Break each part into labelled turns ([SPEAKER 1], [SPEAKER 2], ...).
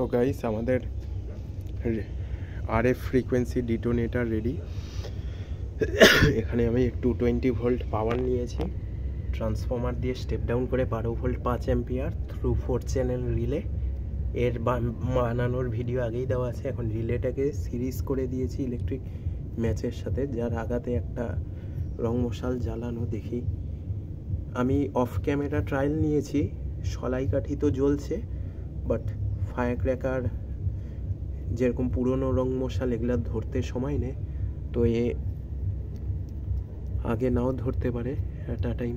[SPEAKER 1] So guys আমাদের RF frequency detonator ready. এখানে আমি 220 ভোল্ট পাওয়ার নিয়েছি, ট্রান্সফর্মার দিয়ে স্টেপ ডাউন করে 12 volt 5 ampere through 4 channel relay. এর বানানোর ভিডিও আগেই দেওয়া আছে। এখন রিলেটাকে সিরিজ করে দিয়েছি ইলেকট্রিক ম্যাচের সাথে, যার আগাতে একটা রং মশাল জ্বালানো। দেখি, আমি অফ ক্যামেরা ট্রায়াল নিয়েছি, সলাই কাঠি তো জ্বলছে, বাট ফায়ার ক্র্যাকার যেরকম পুরনো রং মশাল এগুলা ধরতে সময় নেয়, তো এ আগে নাও ধরতে পারে অ্যাট আ টাইম।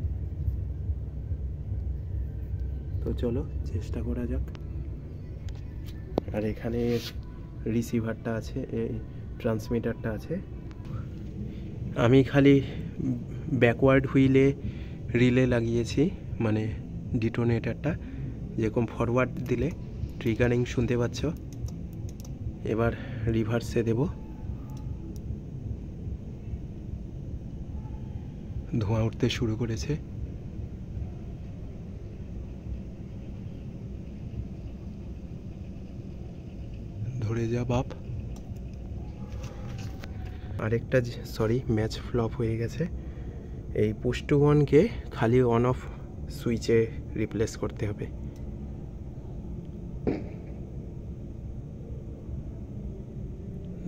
[SPEAKER 1] তো চলো চেষ্টা করা যাক। আর এখানে রিসিভারটা আছে, এই ট্রান্সমিটারটা আছে। আমি খালি ব্যাকওয়ার্ড হুইলে রিলে লাগিয়েছি, মানে ডিটোনেটরটা যেরকম ফরওয়ার্ড দিলে ট্রিগারিং শুনতে পাচ্ছ। এবার রিভার্সে দেব, ধোঁয়া উঠতে শুরু করেছে। ধরে যা বাপ। আরেকটা সরি, ম্যাচ ফ্লপ হয়ে গেছে। এই পুশ টু অনকে খালি অন অফ সুইচে রিপ্লেস করতে হবে।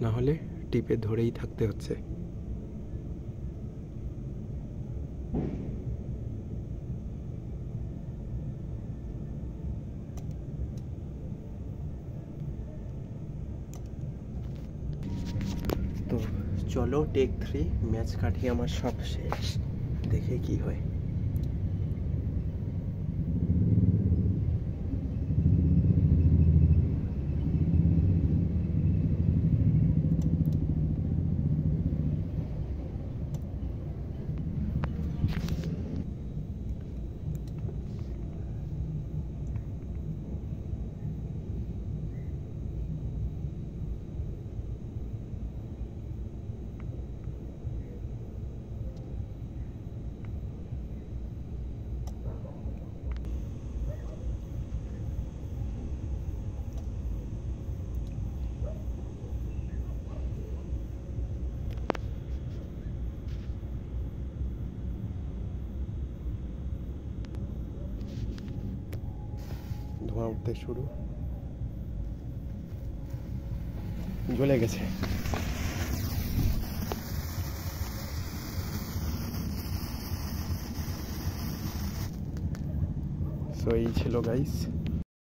[SPEAKER 1] না হলে টিপে ধরেই থাকতে হচ্ছে। তো চলো টেক 3, ম্যাচ কাঠি আমার সব শেষ, দেখে কি হয়। ধোঁয়া উঠতে শুরু, জ্বলে গেছে। সো এই ছিল গাইস।